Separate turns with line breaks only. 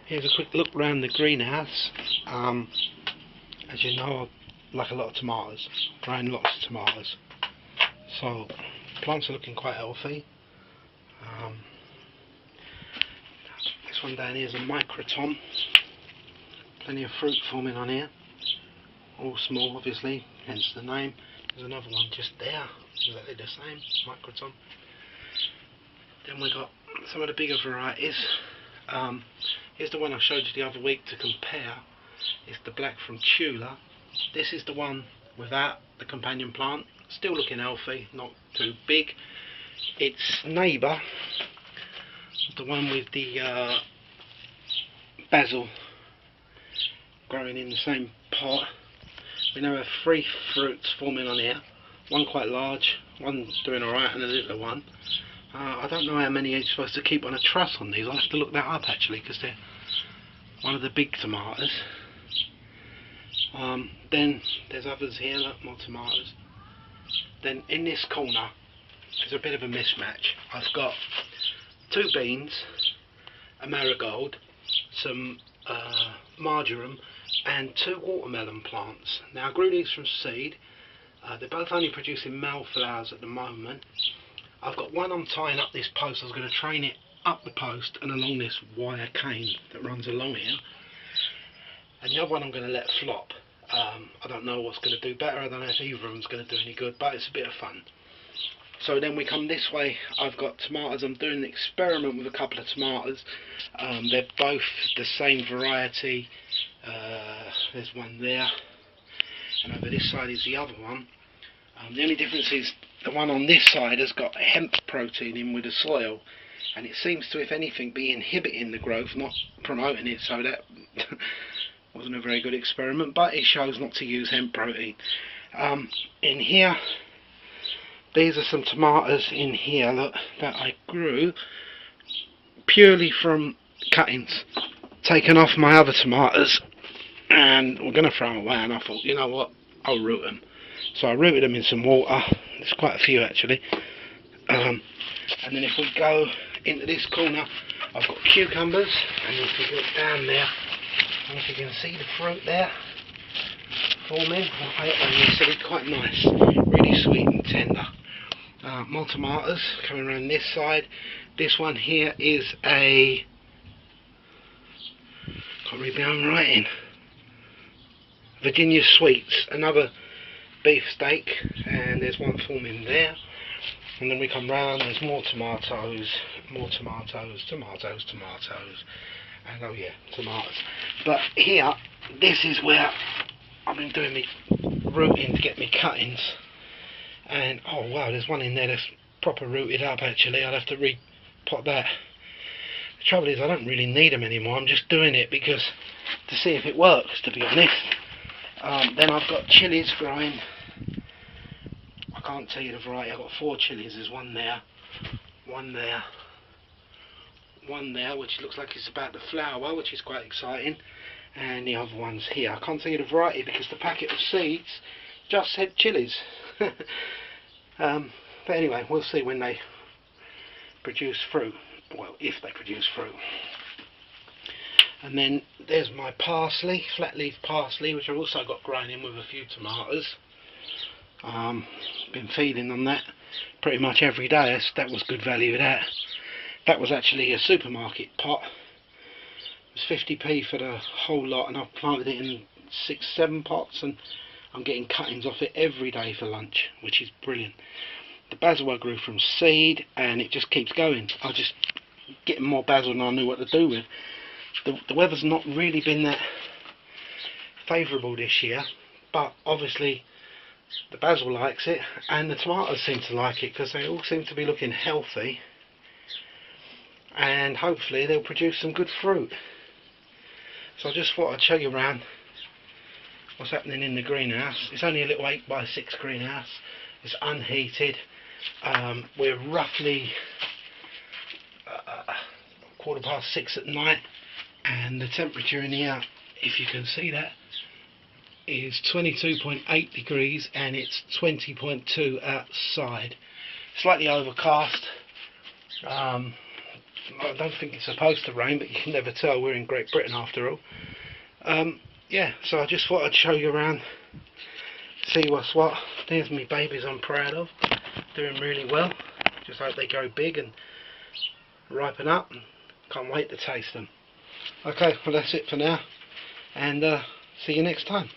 Here's a quick look around the greenhouse. As you know, I like a lot of tomatoes, growing lots of tomatoes. So plants are looking quite healthy. This one down here is a microton. Plenty of fruit forming on here. All small, obviously, hence the name. There's another one just there, exactly the same, microton. Then we got some of the bigger varieties. Here's the one I showed you the other week to compare. It's the black from Tula. This is the one without the companion plant. Still looking healthy, not too big. Its neighbour, the one with the basil growing in the same pot. We now have 3 fruits forming on here. One quite large, one doing alright, and a little one. I don't know how many you're supposed to keep on a truss on these. I'll have to look that up actually, because they're one of the big tomatoes. Then there's others here, look, more tomatoes. Then in this corner there's a bit of a mismatch. I've got 2 beans, a marigold, some marjoram, and 2 watermelon plants. Now I grew these from seed. They're both only producing male flowers at the moment. I've got one I'm tying up this post. I was going to train it up the post and along this wire cane that runs along here. And the other one I'm going to let flop. I don't know what's going to do better. I don't know if either of them's going to do any good, but it's a bit of fun. So then we come this way. I've got tomatoes. I'm doing an experiment with a couple of tomatoes. They're both the same variety. There's one there, and over this side is the other one. The only difference is the one on this side has got hemp protein in with the soil, and it seems to, if anything, be inhibiting the growth, not promoting it, so that wasn't a very good experiment, but it shows not to use hemp protein. In here, these are some tomatoes in here, look, that I grew purely from cuttings taken off my other tomatoes, and we're going to throw them away, and I thought, you know what, I'll root them. So I rooted them in some water. There's quite a few actually. And then if we go into this corner, I've got cucumbers, and if you look down there, I don't know if you can see the fruit there forming. So they're quite nice, really sweet and tender. More tomatoes coming around this side. This one here is a, can't read my own writing, Virginia Sweets, another beefsteak, and there's one forming there. And then we come round, there's more tomatoes, and oh yeah, tomatoes. But here, this is where I've been doing me rooting to get me cuttings, and oh wow, there's one in there that's proper rooted up actually. I'll have to repot that. The trouble is I don't really need them anymore. I'm just doing it because to see if it works, to be honest. Then I've got chilies growing. I can't tell you the variety. I've got 4 chilies. There's one there, one there, one there, which looks like it's about to flower, which is quite exciting, and the other one's here. I can't tell you the variety because the packet of seeds just said chilies. But anyway, we'll see when they produce fruit. Well, if they produce fruit. And then there's my parsley, flat leaf parsley, which I've also got growing in with a few tomatoes. Been feeding on that pretty much every day. That was good value. That was actually a supermarket pot. It was 50p for the whole lot, and I've planted it in 6-7 pots, and I'm getting cuttings off it every day for lunch, which is brilliant. The basil I grew from seed, and it just keeps going. I just getting more basil than I knew what to do with. The weather's not really been that favourable this year, but obviously the basil likes it, and the tomatoes seem to like it, because they all seem to be looking healthy, and hopefully they'll produce some good fruit. So I just thought I'd show you around what's happening in the greenhouse. It's only a little 8x6 greenhouse. It's unheated. We're roughly 6:15 at night, and the temperature in here, if you can see that, is 22.8 degrees, and it's 20.2 outside. Slightly overcast, I don't think it's supposed to rain, but you can never tell. We're in Great Britain after all. Yeah, so I just thought I'd show you around, see what's what. There's my babies I'm proud of, doing really well. Just hope they go big and ripen up, and can't wait to taste them. Okay, well that's it for now, and see you next time.